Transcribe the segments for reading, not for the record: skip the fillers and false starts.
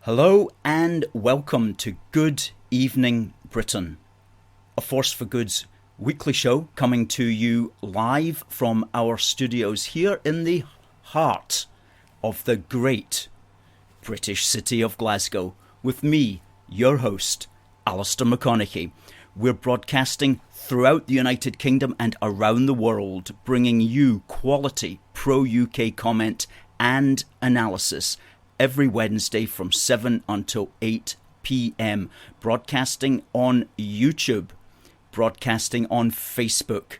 Hello and welcome to Good Evening Britain, a Force for Good's weekly show coming to you live from our studios here in the heart of the great British city of Glasgow with me, your host, Alistair McConnachie. We're broadcasting throughout the United Kingdom and around the world, bringing you quality pro-UK comment and analysis every Wednesday from 7 until 8 p.m, broadcasting on YouTube, broadcasting on Facebook,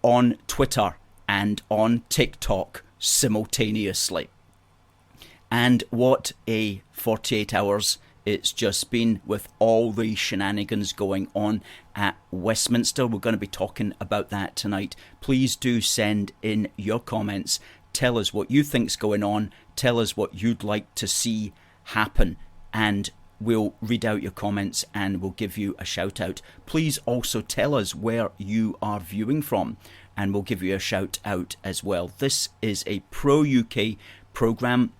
on Twitter, and on TikTok simultaneously. And what a 48 hours it's just been with all the shenanigans going on at Westminster. We're going to be talking about that tonight. Please do send in your comments. Tell us what you think's going on. Tell us what you'd like to see happen. And we'll read out your comments and we'll give you a shout out. Please also tell us where you are viewing from and we'll give you a shout out as well. This is a pro-UK programme.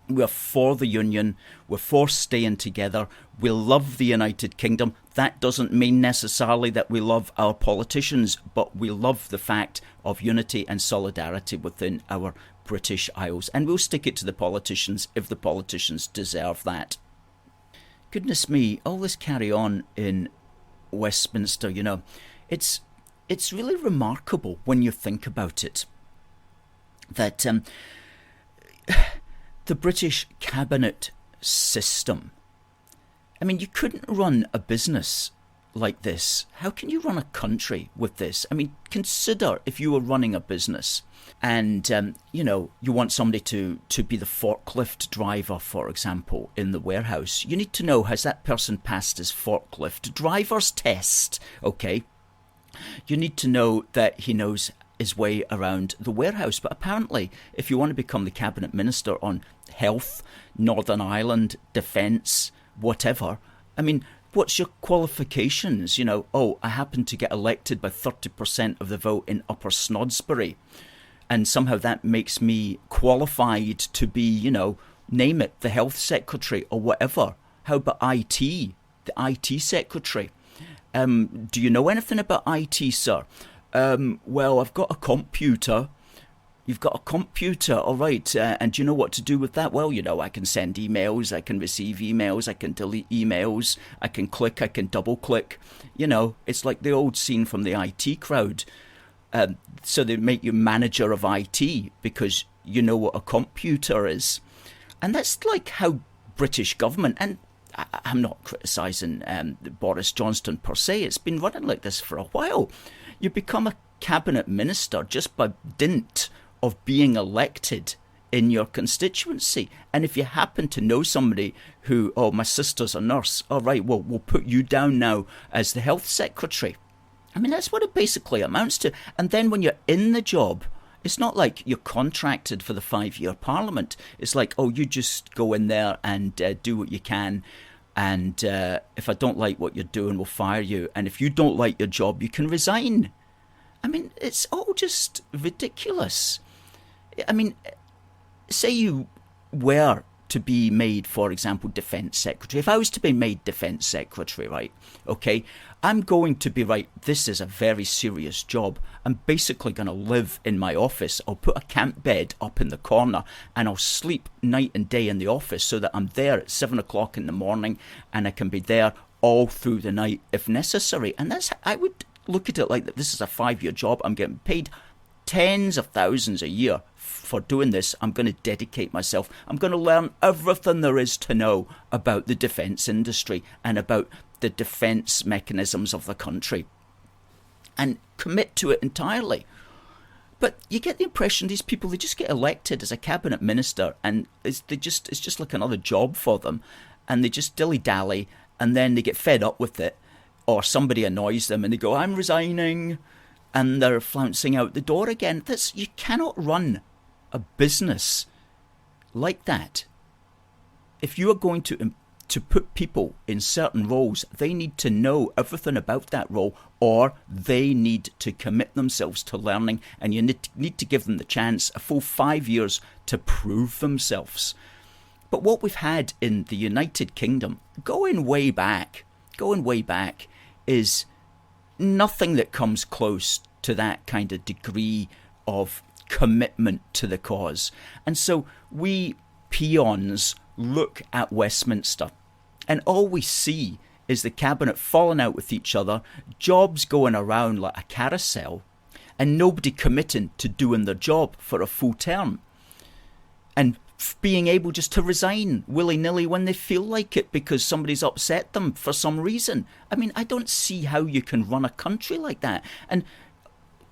We're for the Union. We're for staying together. We love the United Kingdom. That doesn't mean necessarily that we love our politicians, but we love the fact of unity and solidarity within our British Isles. And we'll stick it to the politicians if the politicians deserve that. Goodness me, all this carry on in Westminster, you know, it's really remarkable when you think about it. That the British cabinet system. I mean, you couldn't run a business like this. How can you run a country with this? I mean, consider if you were running a business and, you want somebody to be the forklift driver, for example, in the warehouse. You need to know, has that person passed his forklift driver's test? Okay. You need to know that he knows his way around the warehouse. But apparently, if you want to become the cabinet minister on health, Northern Ireland, defence, whatever, I mean, what's your qualifications? I happen to get elected by 30% of the vote in Upper Snodsbury, and somehow that makes me qualified to be, name it, the health secretary or whatever. How about IT, the IT secretary? Do you know anything about IT, sir? Well, I've got a computer. You've got a computer, all right. And do you know what to do with that? Well, I can send emails, I can receive emails, I can delete emails, I can click, I can double click. It's like the old scene from the IT crowd. So they make you manager of IT because you know what a computer is. And that's like how British government, and I'm not criticising Boris Johnson per se, it's been running like this for a while. You become a cabinet minister just by dint of being elected in your constituency. And if you happen to know somebody who, my sister's a nurse, all right, well, we'll put you down now as the health secretary. I mean, that's what it basically amounts to. And then when you're in the job, it's not like you're contracted for the 5-year parliament. It's like, you just go in there and do what you can. And if I don't like what you're doing, we'll fire you. And if you don't like your job, you can resign. I mean, it's all just ridiculous. I mean, say you were to be made, for example, Defence Secretary. If I was to be made Defence Secretary, right, okay, I'm going to be, right, this is a very serious job. I'm basically going to live in my office. I'll put a camp bed up in the corner and I'll sleep night and day in the office so that I'm there at 7 o'clock in the morning and I can be there all through the night if necessary. And I would look at it like that. This is a 5-year job. I'm getting paid tens of thousands a year for doing this. I'm going to dedicate myself. I'm going to learn everything there is to know about the defence industry and about the defence mechanisms of the country and commit to it entirely. But you get the impression these people, they just get elected as a cabinet minister and it's just like another job for them, and they just dilly-dally and then they get fed up with it, or somebody annoys them and they go, I'm resigning, and they're flouncing out the door again. You cannot run a business like that. If you are going to put people in certain roles, they need to know everything about that role, or they need to commit themselves to learning, and you need to give them the chance, a full 5 years, to prove themselves. But what we've had in the United Kingdom, going way back, is nothing that comes close to that kind of degree of commitment to the cause. And so we peons look at Westminster, and all we see is the cabinet falling out with each other, jobs going around like a carousel, and nobody committing to doing their job for a full term, and being able just to resign willy-nilly when they feel like it because somebody's upset them for some reason. I mean, I don't see how you can run a country like that. And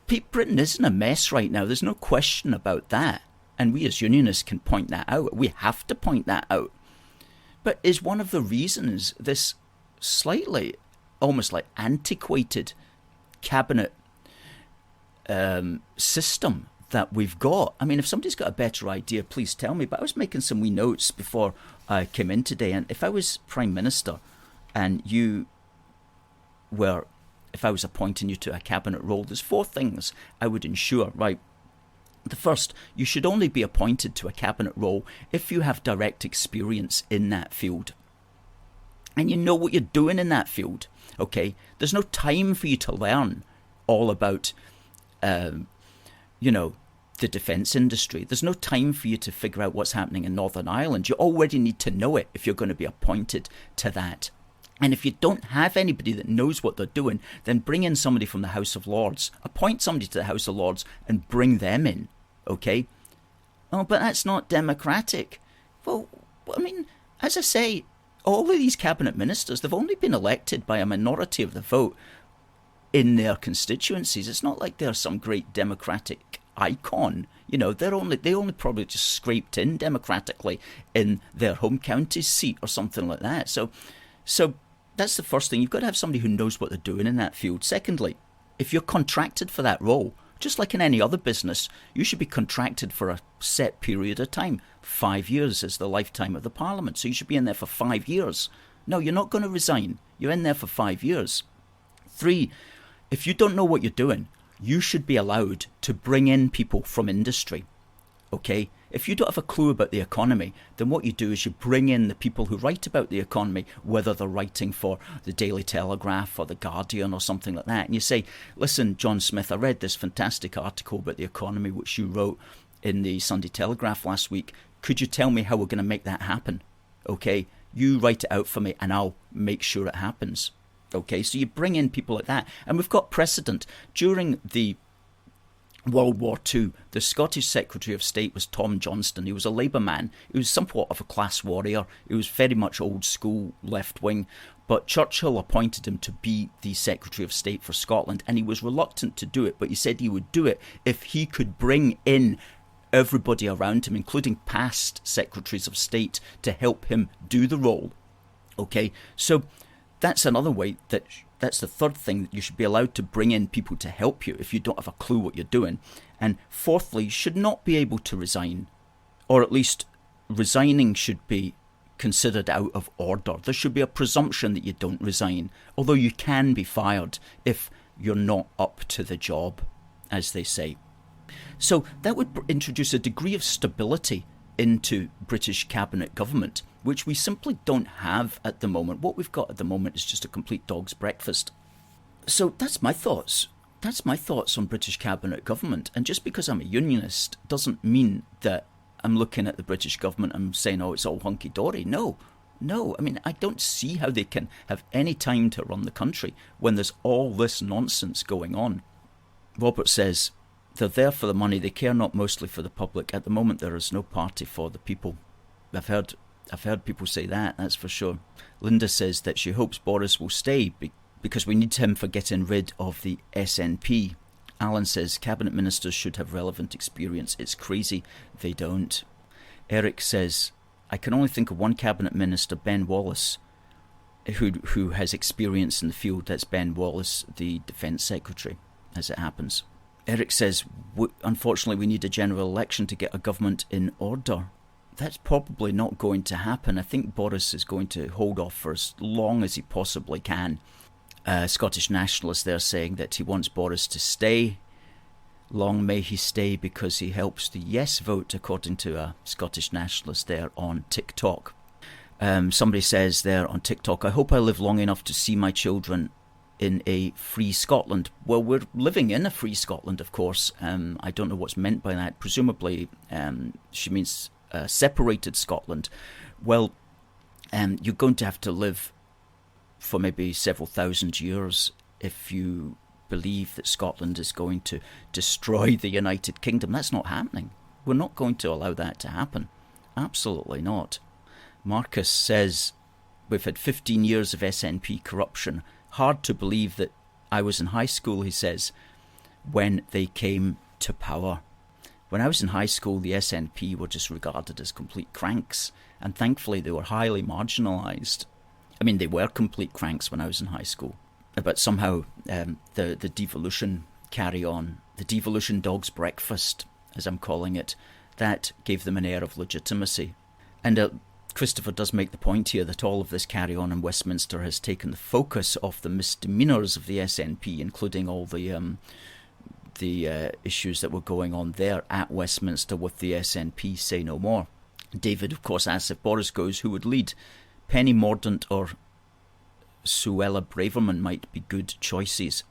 Britain is in a mess right now. There's no question about that. And we as unionists can point that out. We have to point that out. But is one of the reasons this slightly, almost like antiquated cabinet system that we've got? I mean, if somebody's got a better idea, please tell me. But I was making some wee notes before I came in today, and if I was Prime Minister and if I was appointing you to a cabinet role, there's 4 things I would ensure, right? The first, you should only be appointed to a cabinet role if you have direct experience in that field. And you know what you're doing in that field, okay? There's no time for you to learn all about, the defence industry. There's no time for you to figure out what's happening in Northern Ireland. You already need to know it if you're going to be appointed to that. And if you don't have anybody that knows what they're doing, then bring in somebody from the House of Lords. Appoint somebody to the House of Lords and bring them in, okay? Oh, but that's not democratic. Well, I mean, as I say, all of these cabinet ministers, they've only been elected by a minority of the vote in their constituencies. It's not like they're some great democratic icon. You know, they only probably just scraped in democratically in their home county's seat or something like that. So that's the first thing. You've got to have somebody who knows what they're doing in that field. Secondly, if you're contracted for that role, just like in any other business, you should be contracted for a set period of time. 5 years is the lifetime of the Parliament, so you should be in there for 5 years. No, you're not going to resign. You're in there for 5 years. 3, if you don't know what you're doing, you should be allowed to bring in people from industry, okay? If you don't have a clue about the economy, then what you do is you bring in the people who write about the economy, whether they're writing for the Daily Telegraph or the Guardian or something like that, and you say, listen, John Smith, I read this fantastic article about the economy which you wrote in the Sunday Telegraph last week. Could you tell me how we're going to make that happen? Okay, you write it out for me and I'll make sure it happens. Okay, so you bring in people like that. And we've got precedent. During the World War II, the Scottish Secretary of State was Tom Johnston. He was a Labour man. He was somewhat of a class warrior. He was very much old school, left wing. But Churchill appointed him to be the Secretary of State for Scotland, and he was reluctant to do it, but he said he would do it if he could bring in everybody around him, including past Secretaries of State, to help him do the role. Okay, so that's another way that's the third thing, that you should be allowed to bring in people to help you if you don't have a clue what you're doing. And fourthly, you should not be able to resign, or at least resigning should be considered out of order. There should be a presumption that you don't resign, although you can be fired if you're not up to the job, as they say. So that would introduce a degree of stability into British cabinet government, which we simply don't have at the moment. What we've got at the moment is just a complete dog's breakfast. So that's my thoughts. That's my thoughts on British cabinet government. And just because I'm a unionist doesn't mean that I'm looking at the British government and saying, oh, it's all hunky-dory. No. I mean, I don't see how they can have any time to run the country when there's all this nonsense going on. Robert says, they're there for the money. They care not mostly for the public. At the moment, there is no party for the people. I've heard people say that, that's for sure. Linda says that she hopes Boris will stay because we need him for getting rid of the SNP. Alan says cabinet ministers should have relevant experience. It's crazy they don't. Eric says, I can only think of one cabinet minister, Ben Wallace, who has experience in the field. That's Ben Wallace, the Defence Secretary, as it happens. Eric says, unfortunately, we need a general election to get a government in order. That's probably not going to happen. I think Boris is going to hold off for as long as he possibly can. Scottish nationalist there saying that he wants Boris to stay. Long may he stay because he helps the yes vote, according to a Scottish nationalist there on TikTok. Somebody says there on TikTok, I hope I live long enough to see my children in a free Scotland. Well, we're living in a free Scotland, of course. I don't know what's meant by that. Presumably, she means separated Scotland. Well, you're going to have to live for maybe several thousand years if you believe that Scotland is going to destroy the United Kingdom. That's not happening. We're not going to allow that to happen. Absolutely not. Marcus says, we've had 15 years of SNP corruption. Hard to believe that I was in high school, he says, when they came to power. When I was in high school, the SNP were just regarded as complete cranks, and thankfully they were highly marginalised. I mean, they were complete cranks when I was in high school. But somehow the devolution carry-on, the devolution dog's breakfast, as I'm calling it, that gave them an air of legitimacy. And Christopher does make the point here that all of this carry-on in Westminster has taken the focus off the misdemeanours of the SNP, including all the issues that were going on there at Westminster with the SNP Say No More. David, of course, asks if Boris goes, who would lead? Penny Mordaunt or Suella Braverman might be good choices.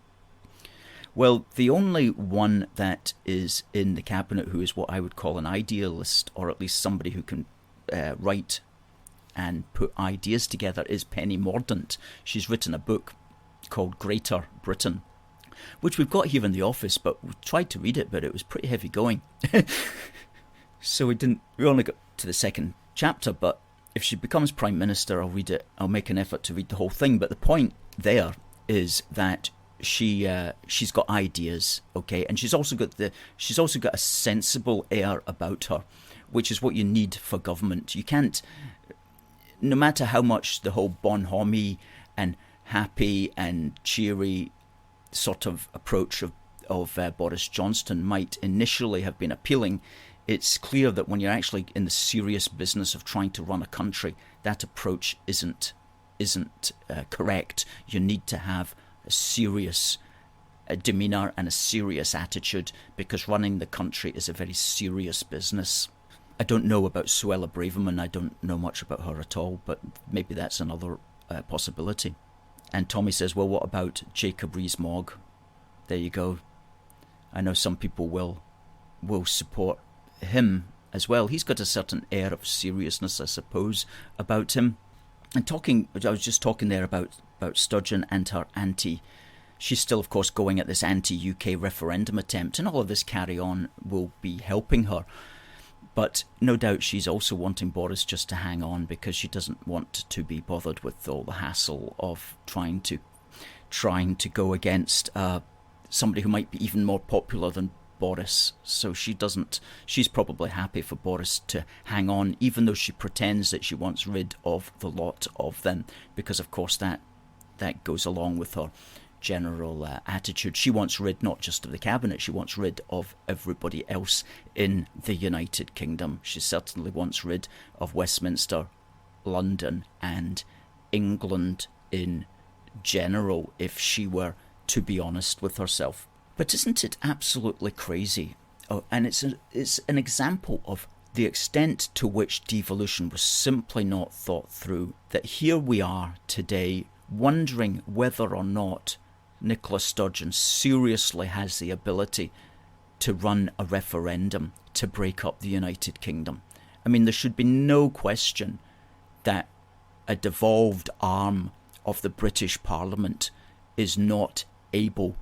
Well, the only one that is in the cabinet who is what I would call an idealist, or at least somebody who can write and put ideas together, is Penny Mordaunt. She's written a book called Greater Britain, which we've got here in the office, but we tried to read it, but it was pretty heavy going. So we only got to the second chapter, but if she becomes Prime Minister, I'll read it. I'll make an effort to read the whole thing. But the point there is that she's got ideas, okay, and she's also got a sensible air about her, which is what you need for government. You can't, no matter how much the whole bonhomie and happy and cheery sort of approach of Boris Johnson might initially have been appealing, it's clear that when you're actually in the serious business of trying to run a country, that approach isn't correct. You need to have a serious demeanour and a serious attitude, because running the country is a very serious business. I don't know about Suella Braverman. I don't know much about her at all, but maybe that's another possibility. And Tommy says, well, what about Jacob Rees-Mogg? There you go. I know some people will support him as well. He's got a certain air of seriousness, I suppose, about him. And I was just talking there about Sturgeon and her she's still, of course, going at this anti-UK referendum attempt, and all of this carry-on will be helping her. But no doubt she's also wanting Boris just to hang on, because she doesn't want to be bothered with all the hassle of trying to go against somebody who might be even more popular than Boris. So she's probably happy for Boris to hang on, even though she pretends that she wants rid of the lot of them, because of course that goes along with her general attitude. She wants rid not just of the cabinet, she wants rid of everybody else in the United Kingdom. She certainly wants rid of Westminster, London and England in general, if she were to be honest with herself. But isn't it absolutely crazy? Oh, and it's an example of the extent to which devolution was simply not thought through, that here we are today wondering whether or not Nicola Sturgeon seriously has the ability to run a referendum to break up the United Kingdom. I mean, there should be no question that a devolved arm of the British Parliament is not able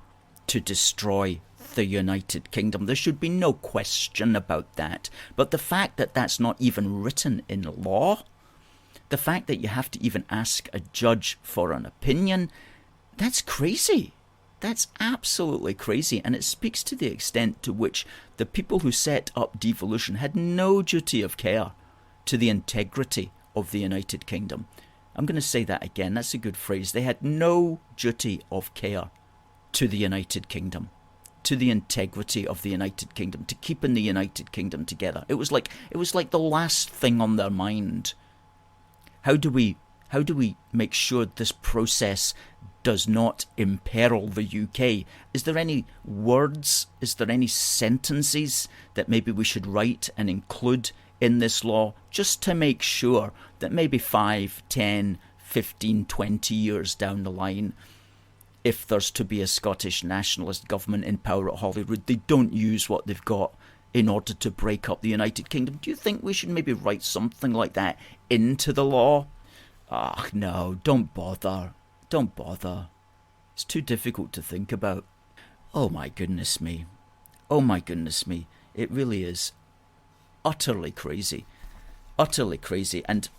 to destroy the United Kingdom. There should be no question about that. But the fact that that's not even written in law, the fact that you have to even ask a judge for an opinion, that's crazy. That's absolutely crazy. And it speaks to the extent to which the people who set up devolution had no duty of care to the integrity of the United Kingdom. I'm going to say that again. That's a good phrase. They had no duty of care to the United Kingdom, to the integrity of the United Kingdom, to keeping the United Kingdom together. It was like the last thing on their mind. How do we make sure this process does not imperil the UK. Is there any words, is there any sentences that maybe we should write and include in this law just to make sure that maybe 5, 10, 15, 20 years down the line, if there's to be a Scottish nationalist government in power at Holyrood, they don't use what they've got in order to break up the United Kingdom? Do you think we should maybe write something like that into the law? No, don't bother. Don't bother. It's too difficult to think about. Oh my goodness me. Oh my goodness me. It really is utterly crazy. Utterly crazy. And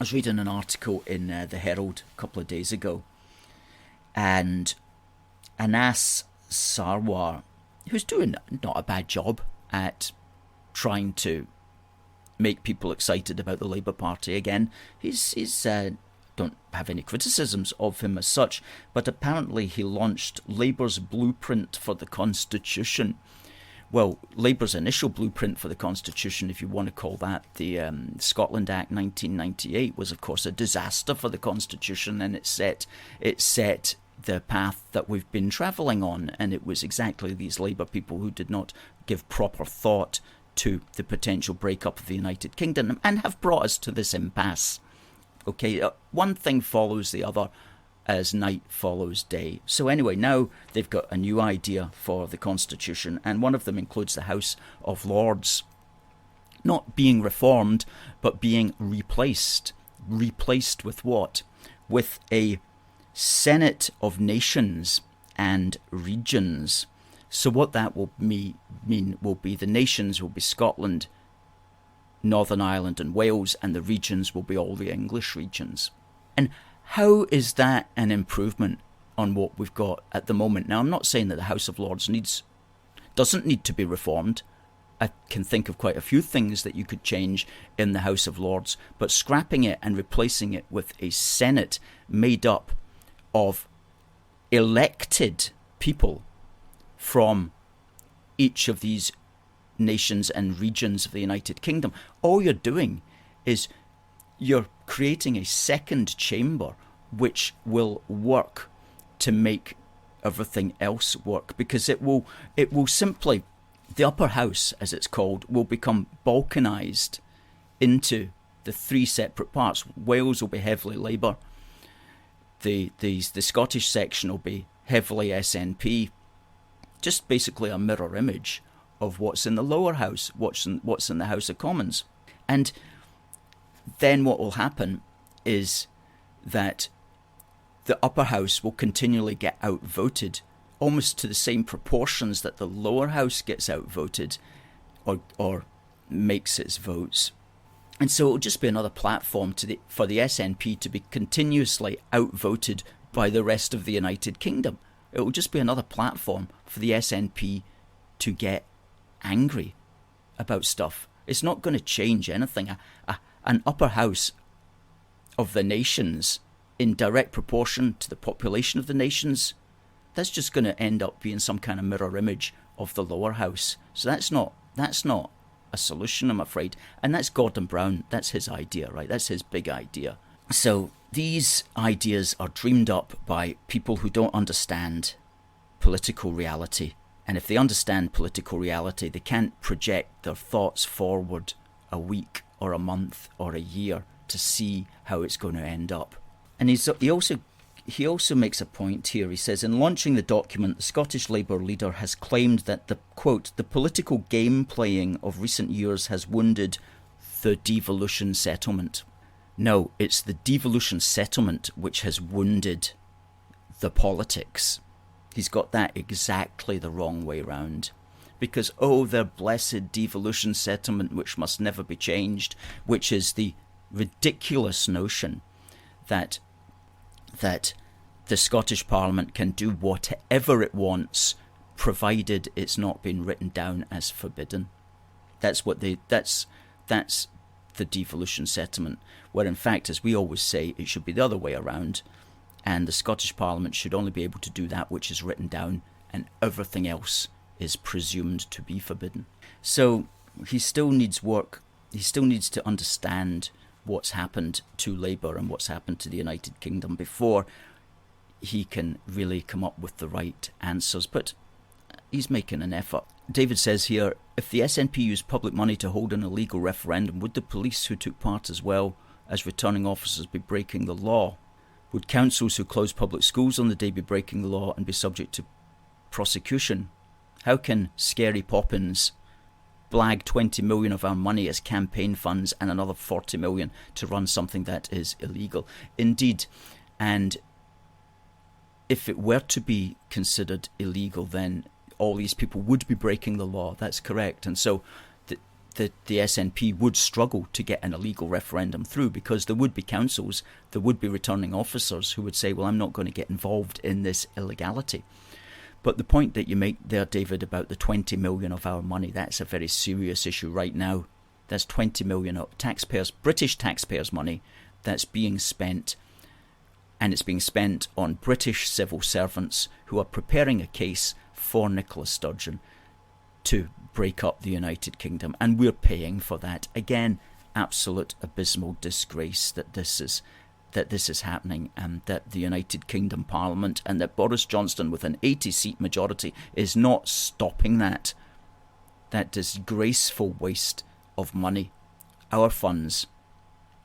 I was reading an article in the Herald a couple of days ago, and Anas Sarwar, who's doing not a bad job at trying to make people excited about the Labour Party again. He's don't have any criticisms of him as such, but apparently he launched Labour's blueprint for the Constitution. Well, Labour's initial blueprint for the Constitution, if you want to call that, the Scotland Act 1998, was of course a disaster for the Constitution, and it set the path that we've been travelling on, and it was exactly these Labour people who did not give proper thought to the potential breakup of the United Kingdom and have brought us to this impasse. Okay, one thing follows the other as night follows day. So anyway, now they've got a new idea for the Constitution, and one of them includes the House of Lords not being reformed, but being replaced. Replaced with what? With a Senate of nations and regions. So what that will mean will be the nations will be Scotland, Northern Ireland and Wales, and the regions will be all the English regions. And how is that an improvement on what we've got at the moment? Now, I'm not saying that the House of Lords doesn't need to be reformed. I can think of quite a few things that you could change in the House of Lords, but scrapping it and replacing it with a Senate made up of elected people from each of these nations and regions of the United Kingdom, all you're doing is you're creating a second chamber which will work to make everything else work, because it will simply, the upper house as it's called, will become balkanised into the three separate parts. Wales will be heavily Labour, the Scottish section will be heavily SNP, just basically a mirror image of what's in the lower house, what's in the House of Commons. And then what will happen is that the upper house will continually get outvoted, almost to the same proportions that the lower house gets outvoted or makes its votes. And so it will just be another platform for the SNP to be continuously outvoted by the rest of the United Kingdom. It will just be another platform for the SNP to get angry about stuff. It's not going to change anything. An upper house of the nations in direct proportion to the population of the nations, that's just going to end up being some kind of mirror image of the lower house. So that's not a solution, I'm afraid. And that's Gordon Brown. That's his idea, right? That's his big idea. So these ideas are dreamed up by people who don't understand political reality. And if they understand political reality, they can't project their thoughts forward a week or a month or a year to see how it's going to end up. And he also makes a point here. He says, in launching the document, the Scottish Labour leader has claimed that the, quote, the political game playing of recent years has wounded the devolution settlement. No, it's the devolution settlement which has wounded the politics. He's got that exactly the wrong way round. Because, oh, their blessed devolution settlement which must never be changed, which is the ridiculous notion that the Scottish Parliament can do whatever it wants, provided it's not been written down as forbidden. That's the devolution settlement, where in fact, as we always say, it should be the other way around, and the Scottish Parliament should only be able to do that which is written down, and everything else is presumed to be forbidden. So he still needs work. He still needs to understand what's happened to Labour and what's happened to the United Kingdom before he can really come up with the right answers, but he's making an effort. David says here, if the SNP used public money to hold an illegal referendum, would the police who took part as well as returning officers be breaking the law? Would councils who close public schools on the day be breaking the law and be subject to prosecution? How can Scary Poppins blag 20 million of our money as campaign funds and another 40 million to run something that is illegal? Indeed, and if it were to be considered illegal, then all these people would be breaking the law. That's correct. And so the SNP would struggle to get an illegal referendum through, because there would be councils, there would be returning officers who would say, well, I'm not going to get involved in this illegality. But the point that you make there, David, about the 20 million of our money, that's a very serious issue right now. That's 20 million of taxpayers, British taxpayers' money that's being spent, and it's being spent on British civil servants who are preparing a case for Nicola Sturgeon to break up the United Kingdom, and we're paying for that. Again, absolute abysmal disgrace that this is happening, and that the United Kingdom Parliament and that Boris Johnson with an 80-seat majority is not stopping that disgraceful waste of money, our funds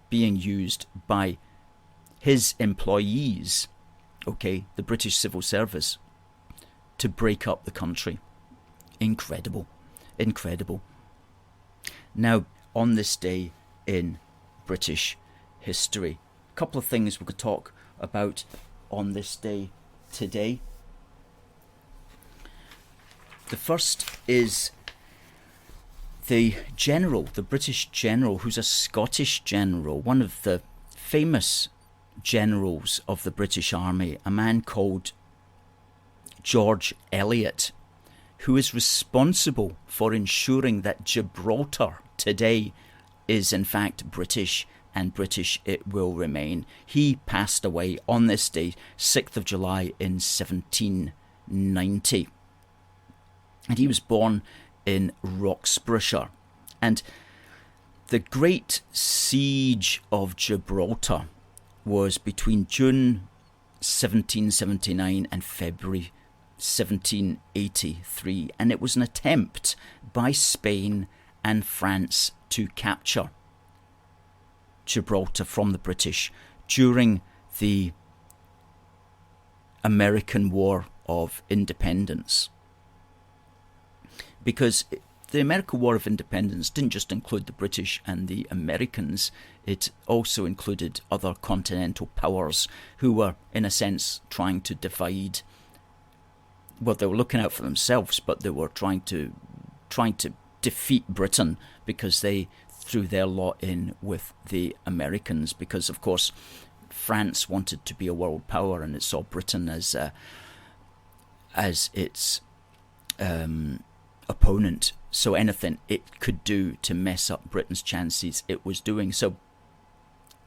being used by his employees, okay, the British civil service, to break up the country. Incredible. Now, on this day in British history, a couple of things we could talk about on this day today. The first is the British general, who's a Scottish general, one of the famous generals of the British Army, a man called George Elliot, who is responsible for ensuring that Gibraltar today is in fact British, and British it will remain. He passed away on this day, 6th of July in 1790. And he was born in Roxburghshire. And the Great Siege of Gibraltar was between June 1779 and February 1783, and it was an attempt by Spain and France to capture Gibraltar from the British during the American War of Independence. Because the American War of Independence didn't just include the British and the Americans, it also included other continental powers who were, in a sense, trying to divide. Well, they were looking out for themselves, but they were trying to defeat Britain, because they threw their lot in with the Americans, because of course France wanted to be a world power and it saw Britain as its opponent. So anything it could do to mess up Britain's chances, it was doing. So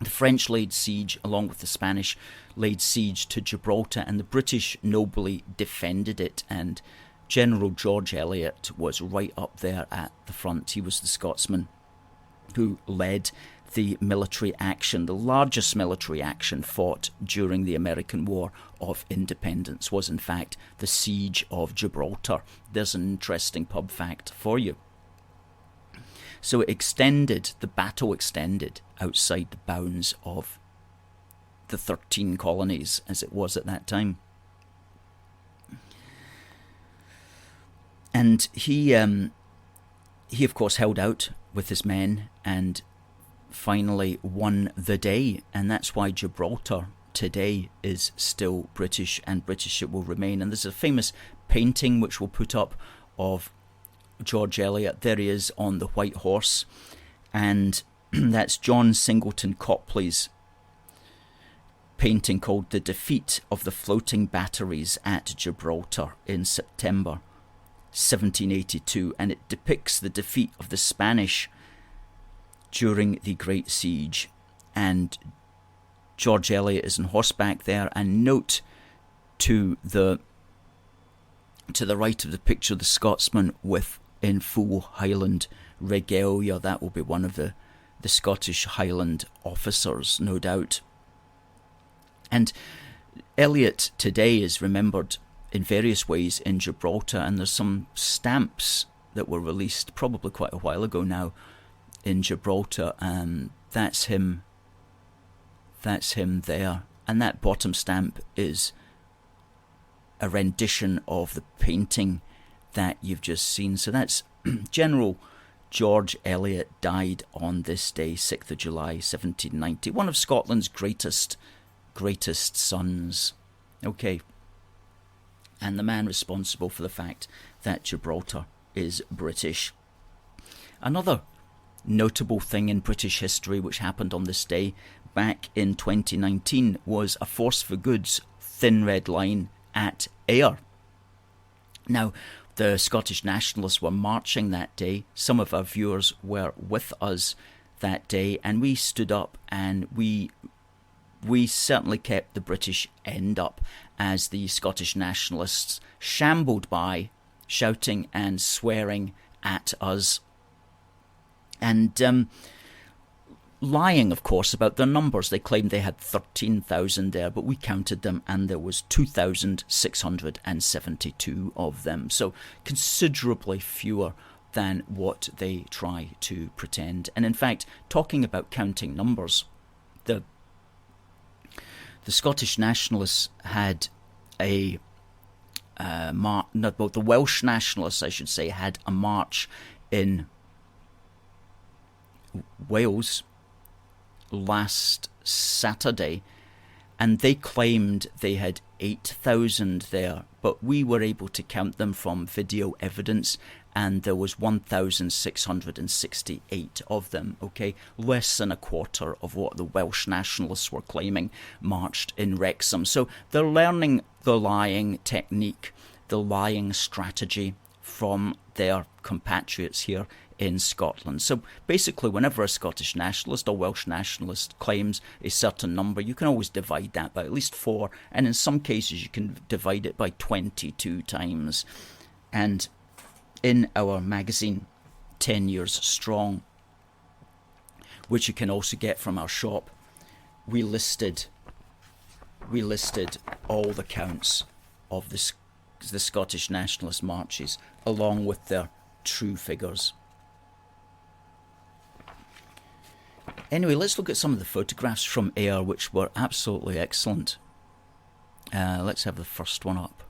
the French laid siege, along with the Spanish, laid siege to Gibraltar, and the British nobly defended it. And General George Elliot was right up there at the front. He was the Scotsman who led the military action. The largest military action fought during the American War of Independence was, in fact, the Siege of Gibraltar. There's an interesting pub fact for you. So the battle extended outside the bounds of the 13 colonies, as it was at that time. And he of course held out with his men and finally won the day, and that's why Gibraltar today is still British, and British it will remain. And there's a famous painting which we'll put up of George Elliot. There he is on the white horse, and that's John Singleton Copley's painting called The Defeat of the Floating Batteries at Gibraltar in September 1782, and it depicts the defeat of the Spanish during the Great Siege. And George Elliot is on horseback there, and note to the right of the picture the Scotsman in full Highland regalia. That will be one of the Scottish Highland officers, no doubt. And Elliot today is remembered in various ways in Gibraltar, and there's some stamps that were released probably quite a while ago now in Gibraltar, and that's him there, and that bottom stamp is a rendition of the painting that you've just seen. So that's General George Elliot, died on this day, 6th of July 1790, one of Scotland's greatest sons. Okay, and the man responsible for the fact that Gibraltar is British. Another notable thing in British history which happened on this day back in 2019 was a Force for Good's Thin Red Line at Ayr. Now, the Scottish Nationalists were marching that day. Some of our viewers were with us that day, and we stood up and we certainly kept the British end up as the Scottish Nationalists shambled by, shouting and swearing at us, and lying, of course, about their numbers. They claimed they had 13,000 there, but we counted them and there was 2,672 of them. So considerably fewer than what they try to pretend. And in fact, talking about counting numbers, the Scottish Nationalists had the Welsh Nationalists, I should say, had a march in Wales last Saturday, and they claimed they had 8,000 there, but we were able to count them from video evidence, and there was 1,668 of them, okay? Less than a quarter of what the Welsh Nationalists were claiming marched in Wrexham. So they're learning the lying technique, the lying strategy from their compatriots here in Scotland. So basically, whenever a Scottish nationalist or Welsh nationalist claims a certain number, you can always divide that by at least 4, and in some cases you can divide it by 22 times. And in our magazine, 10 Years Strong, which you can also get from our shop, we listed all the counts of the Scottish nationalist marches along with their true figures. Anyway, let's look at some of the photographs from Ayr, which were absolutely excellent. Let's have the first one up.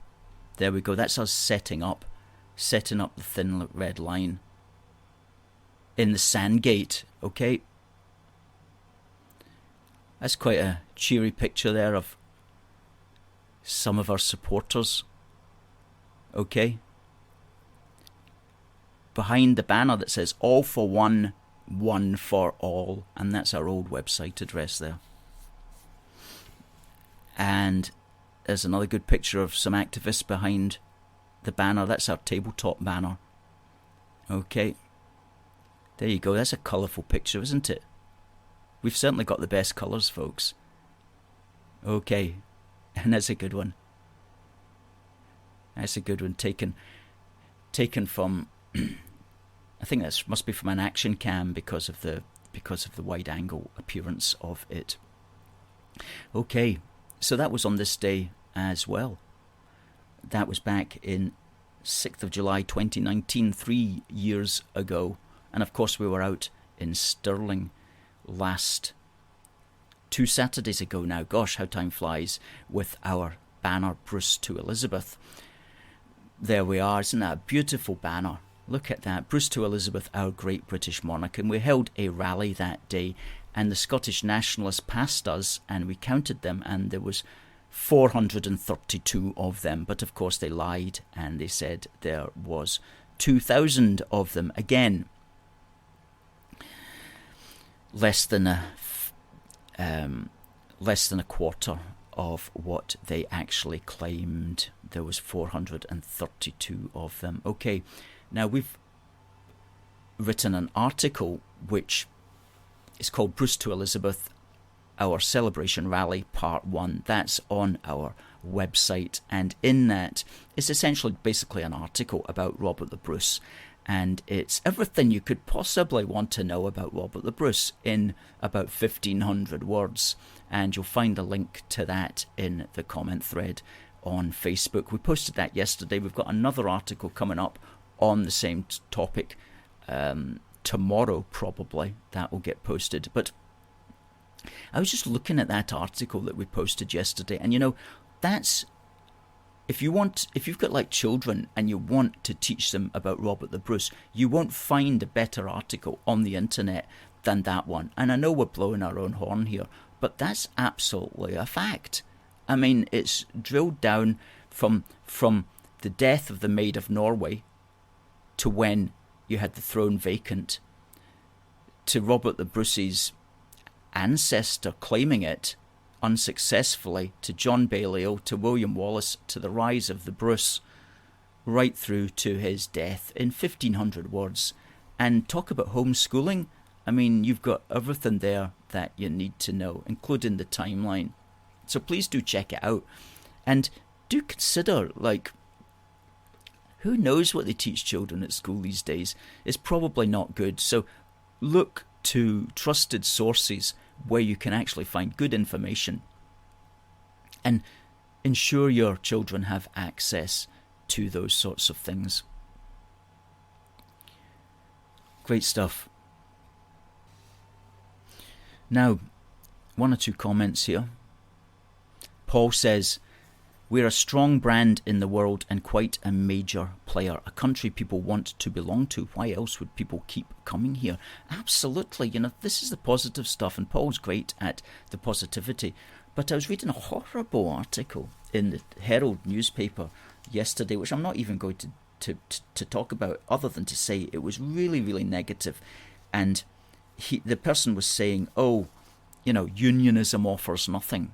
There we go. That's us setting up the thin red line in the Sandgate. Okay, that's quite a cheery picture there of some of our supporters. Okay, behind the banner that says "All for One, One for All," and that's our old website address there. And there's another good picture of some activists behind the banner. That's our tabletop banner. Okay, there you go. That's a colourful picture, isn't it? We've certainly got the best colours, folks. Okay, and that's a good one. That's a good one, taken from I think that must be from an action cam because of the wide angle appearance of it. Okay, so that was on this day as well. That was back in 6th of July 2019, 3 years ago. And of course we were out in Stirling last 2 Saturdays ago now. Gosh, how time flies, with our banner, Bruce to Elizabeth. There we are. Isn't that a beautiful banner? Look at that. Bruce to Elizabeth, our great British monarch. And we held a rally that day, and the Scottish Nationalists passed us, and we counted them, and there was 432 of them. But of course they lied, and they said there was 2,000 of them. Again, less than a quarter of what they actually claimed. There was 432 of them. Okay, now we've written an article which is called Bruce to Elizabeth, Our Celebration Rally Part 1. That's on our website, and in that it's essentially basically an article about Robert the Bruce and it's everything you could possibly want to know about Robert the Bruce in about 1,500 words, and you'll find a link to that in the comment thread on Facebook. We posted that yesterday. We've got another article coming up on the same topic tomorrow, probably. That will get posted. But I was just looking at that article that we posted yesterday, and you know, that's if you've got like children and you want to teach them about Robert the Bruce, you won't find a better article on the internet than that one. And I know we're blowing our own horn here, but that's absolutely a fact. I mean, it's drilled down from the death of the Maid of Norway to when you had the throne vacant, to Robert the Bruce's ancestor claiming it unsuccessfully, to John Balliol, to William Wallace, to the rise of the Bruce, right through to his death in 1,500 words. And talk about homeschooling. I mean, you've got everything there that you need to know, including the timeline. So please do check it out. And do consider, like, who knows what they teach children at school these days? It's probably not good. So look to trusted sources where you can actually find good information, and ensure your children have access to those sorts of things. Great stuff. Now, one or two comments here. Paul says, we're a strong brand in the world and quite a major player, a country people want to belong to. Why else would people keep coming here? Absolutely, you know, this is the positive stuff, and Paul's great at the positivity. But I was reading a horrible article in the Herald newspaper yesterday, which I'm not even going to talk about, other than to say it was really, really negative. And the person was saying, oh, you know, unionism offers nothing.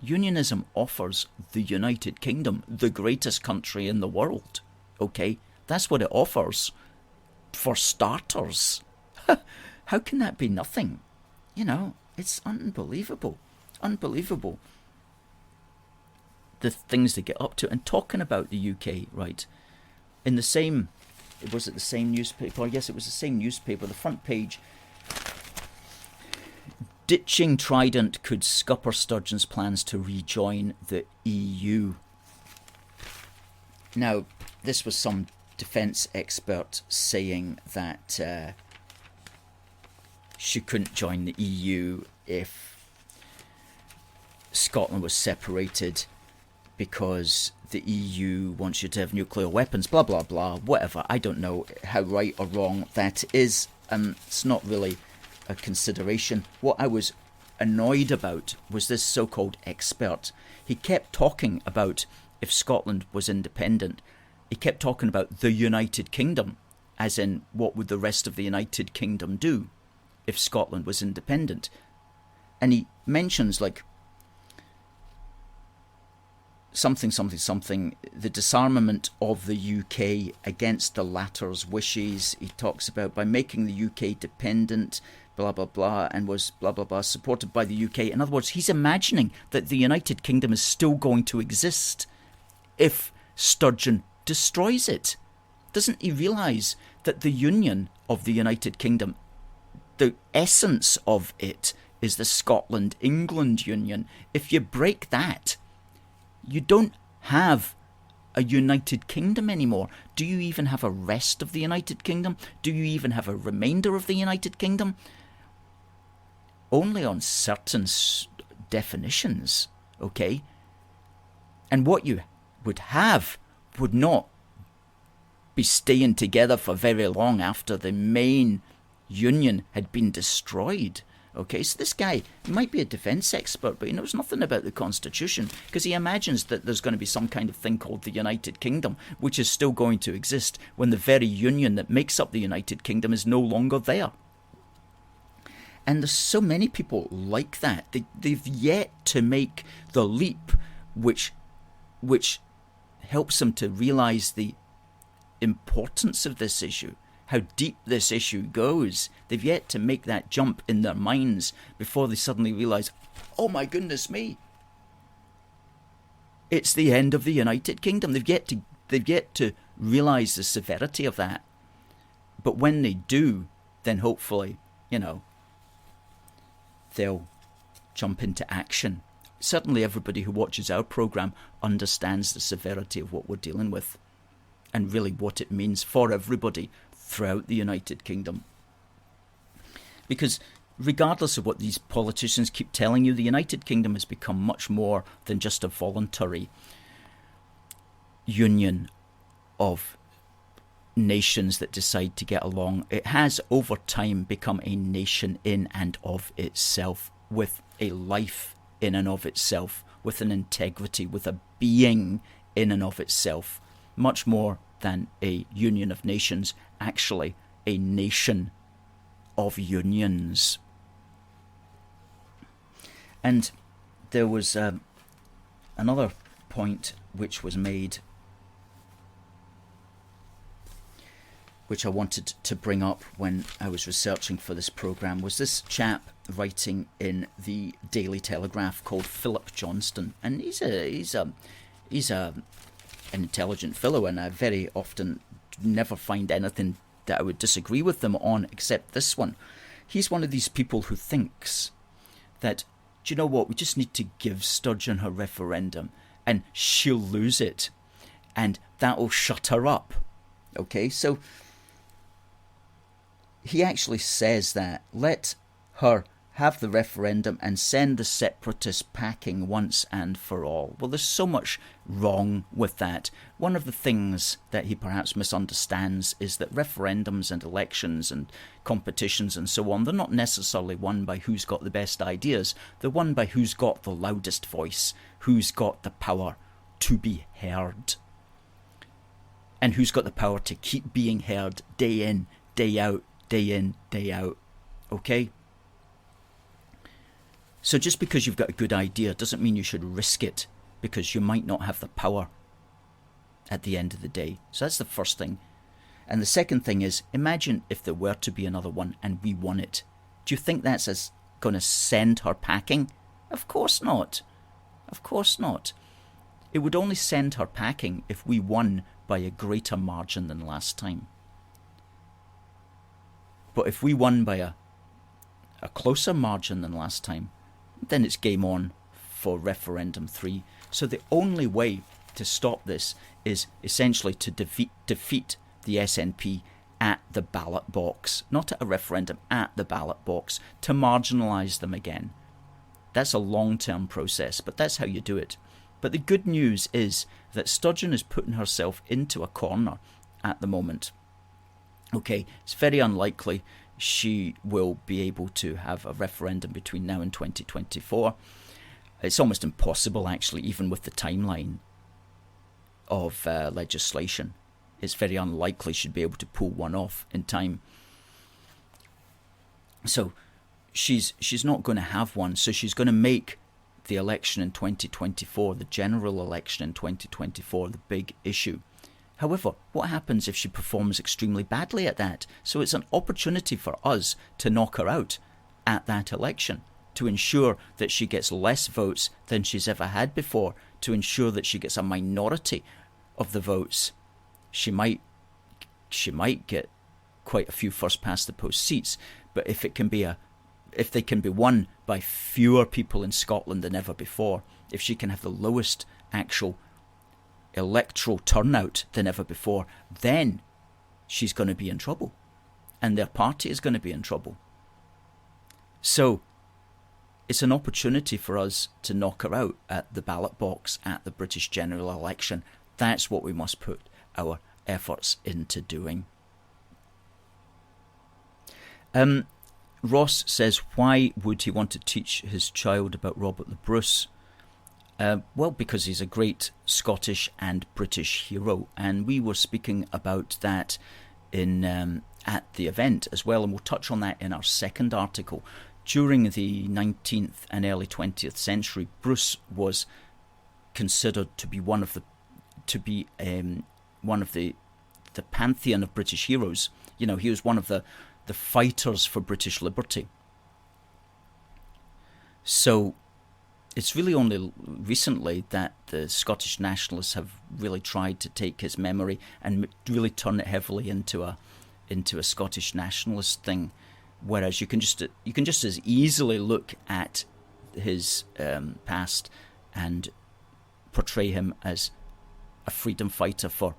Unionism offers the United Kingdom, the greatest country in the world. Okay, that's what it offers, for starters. How can that be nothing? You know, it's unbelievable. Unbelievable. The things they get up to. And talking about the UK, right, in the same, was it the same newspaper? Yes, it was the same newspaper. The front page, ditching Trident could scupper Sturgeon's plans to rejoin the EU. Now, this was some defence expert saying that she couldn't join the EU if Scotland was separated because the EU wants you to have nuclear weapons, blah, blah, blah, whatever. I don't know how right or wrong that is. It's not really a consideration. What I was annoyed about was this so-called expert. He kept talking about if Scotland was independent. He kept talking about the United Kingdom, as in what would the rest of the United Kingdom do if Scotland was independent. And he mentions like something, the disarmament of the UK against the latter's wishes. He talks about by making the UK dependent, blah, blah, blah, and was blah, blah, blah, supported by the UK. In other words, he's imagining that the United Kingdom is still going to exist if Sturgeon destroys it. Doesn't he realise that the union of the United Kingdom, the essence of it, is the Scotland-England union? If you break that, you don't have a United Kingdom anymore. Do you even have a rest of the United Kingdom? Do you even have a remainder of the United Kingdom? Only on certain definitions, okay? And what you would have would not be staying together for very long after the main union had been destroyed. Okay, so this guy might be a defence expert, but he knows nothing about the Constitution, because he imagines that there's going to be some kind of thing called the United Kingdom, which is still going to exist when the very union that makes up the United Kingdom is no longer there. And there's so many people like that. They've yet to make the leap which helps them to realise the importance of this issue, how deep this issue goes. They've yet to make that jump in their minds before they suddenly realise, oh my goodness me, it's the end of the United Kingdom. They've yet to realise the severity of that. But when they do, then hopefully, they'll jump into action. Certainly everybody who watches our programme understands the severity of what we're dealing with and really what it means for everybody throughout the United Kingdom. Because regardless of what these politicians keep telling you, the United Kingdom has become much more than just a voluntary union of nations that decide to get along. It has over time become a nation in and of itself, with a life in and of itself, with an integrity, with a being in and of itself, much more than a union of nations, actually a nation of unions. And there was another point which was made, which I wanted to bring up when I was researching for this programme, was this chap writing in the Daily Telegraph called Philip Johnston. And he's an intelligent fellow, and I very often never find anything that I would disagree with them on except this one. He's one of these people who thinks that, do you know what, we just need to give Sturgeon her referendum and she'll lose it and that'll shut her up. Okay, so he actually says that let her have the referendum and send the separatists packing once and for all. Well, there's so much wrong with that. One of the things that he perhaps misunderstands is that referendums and elections and competitions and so on, they're not necessarily won by who's got the best ideas. They're won by who's got the loudest voice, who's got the power to be heard, and who's got the power to keep being heard day in, day out, day in, day out. Okay? So just because you've got a good idea doesn't mean you should risk it, because you might not have the power at the end of the day. So that's the first thing. And the second thing is, imagine if there were to be another one and we won it. Do you think that's going to send her packing? Of course not. Of course not. It would only send her packing if we won by a greater margin than last time. But if we won by a closer margin than last time, then it's game on for referendum 3. So the only way to stop this is essentially to defeat the SNP at the ballot box, not at a referendum, at the ballot box, to marginalise them again. That's a long-term process, but that's how you do it. But the good news is that Sturgeon is putting herself into a corner at the moment. Okay, it's very unlikely she will be able to have a referendum between now and 2024. It's almost impossible, actually, even with the timeline of legislation. It's very unlikely she'd be able to pull one off in time. So she's not going to have one. So she's going to make the election in 2024, the general election in 2024, the big issue. However, what happens if she performs extremely badly at that? So it's an opportunity for us to knock her out at that election, to ensure that she gets less votes than she's ever had before, to ensure that she gets a minority of the votes. She might get quite a few first past the post seats, but if they can be won by fewer people in Scotland than ever before, if she can have the lowest actual electoral turnout than ever before, then she's going to be in trouble, and their party is going to be in trouble. So it's an opportunity for us to knock her out at the ballot box at the British general election. That's what we must put our efforts into doing. Ross says, why would he want to teach his child about Robert the Bruce? Well, because he's a great Scottish and British hero, and we were speaking about that in at the event as well, and we'll touch on that in our second article. During the 19th and early 20th century, Bruce was considered to be one of the pantheon of British heroes. You know, he was one of the fighters for British liberty. So it's really only recently that the Scottish nationalists have really tried to take his memory and really turn it heavily into into a Scottish nationalist thing, whereas you can just as easily look at his past and portray him as a freedom fighter for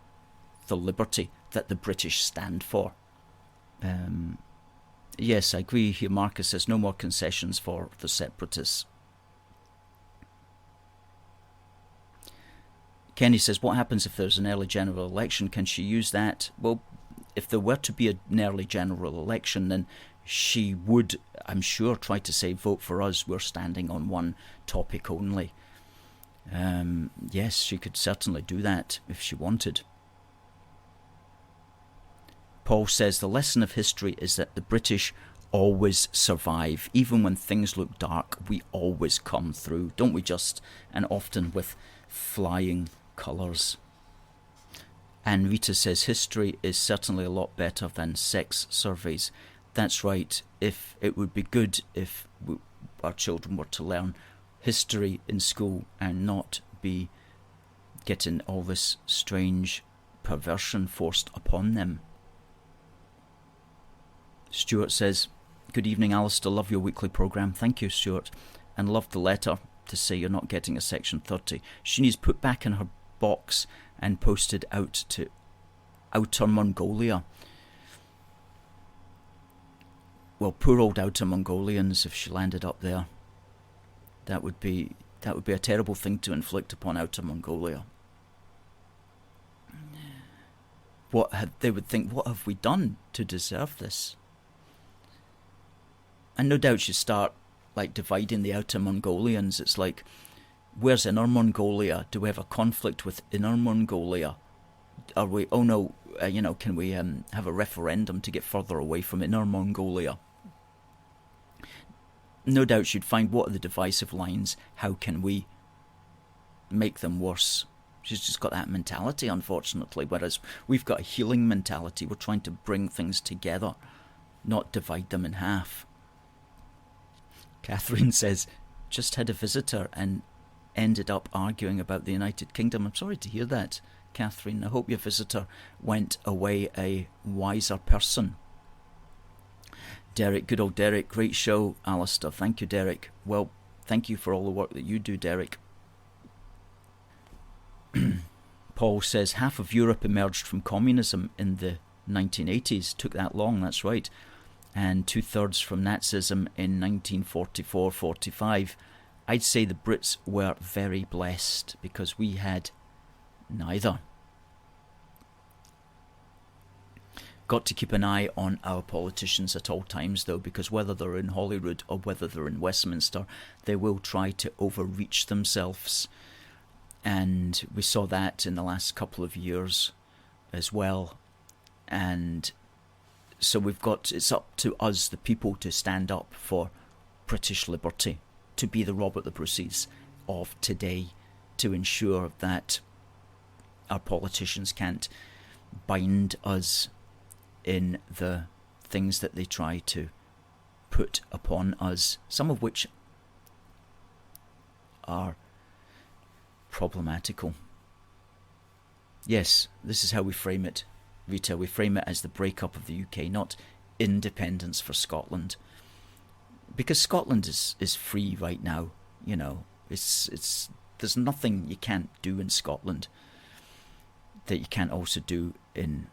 the liberty that the British stand for. Yes, I agree here. Marcus says no more concessions for the separatists. Kenny says, what happens if there's an early general election? Can she use that? Well, if there were to be an early general election, then she would, I'm sure, try to say, vote for us. We're standing on one topic only. Yes, she could certainly do that if she wanted. Paul says, the lesson of history is that the British always survive. Even when things look dark, we always come through, don't we just? And often with flying colours. And Rita says, history is certainly a lot better than sex surveys. That's right. If it would be good if our children were to learn history in school and not be getting all this strange perversion forced upon them. Stuart says, good evening, Alistair. Love your weekly programme. Thank you, Stuart. And love the letter to say you're not getting a Section 30. She needs put back in her box and posted out to Outer Mongolia. Well, poor old Outer Mongolians, if she landed up there. That would be a terrible thing to inflict upon Outer Mongolia. They would think, what have we done to deserve this? And no doubt you start dividing the Outer Mongolians. It's like, where's Inner Mongolia? Do we have a conflict with Inner Mongolia? Are we? Oh no, can we have a referendum to get further away from Inner Mongolia? No doubt you'd find, what are the divisive lines? How can we make them worse? She's just got that mentality, unfortunately, whereas we've got a healing mentality. We're trying to bring things together, not divide them in half. Catherine says, just had a visitor and ended up arguing about the United Kingdom. I'm sorry to hear that, Catherine. I hope your visitor went away a wiser person. Derek, good old Derek, great show, Alistair. Thank you, Derek. Well, thank you for all the work that you do, Derek. Paul says, half of Europe emerged from communism in the 1980s. Took that long, that's right. And 2/3 from Nazism in 1944-45. I'd say the Brits were very blessed because we had neither. Got to keep an eye on our politicians at all times, though, because whether they're in Holyrood or whether they're in Westminster, they will try to overreach themselves. And we saw that in the last couple of years as well. And so it's up to us, the people, to stand up for British liberty, to be the Robert the Bruces of today, to ensure that our politicians can't bind us in the things that they try to put upon us, some of which are problematical. Yes, this is how we frame it, Rita. We frame it as the breakup of the UK, not independence for Scotland. Because Scotland is free right now, it's there's nothing you can't do in Scotland that you can't also do in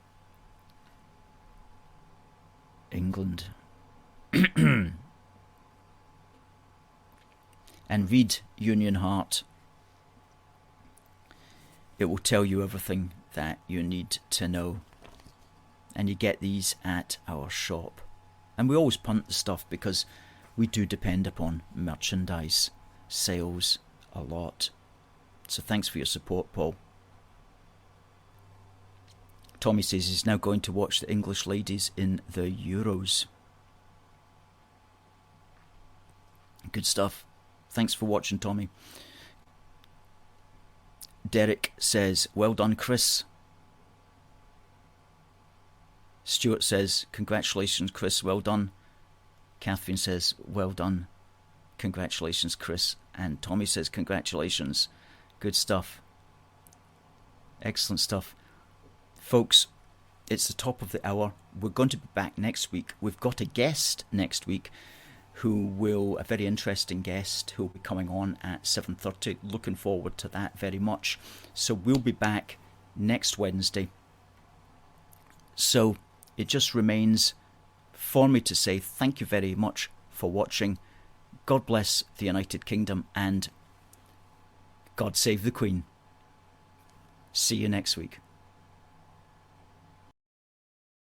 England. And read Union Heart. It will tell you everything that you need to know. And you get these at our shop. And we always punt the stuff because we do depend upon merchandise sales a lot. So thanks for your support, Paul. Tommy says he's now going to watch the English ladies in the Euros. Good stuff. Thanks for watching, Tommy. Derek says, well done, Chris. Stuart says, congratulations, Chris, well done. Catherine says, well done. Congratulations, Chris. And Tommy says, congratulations. Good stuff. Excellent stuff. Folks, It's the top of the hour. We're going to be back next week. We've got a guest next week a very interesting guest who will be coming on at 7:30. Looking forward to that very much. So we'll be back next Wednesday. So it just remains for me to say thank you very much for watching. God bless the United Kingdom, and God save the Queen. See you next week.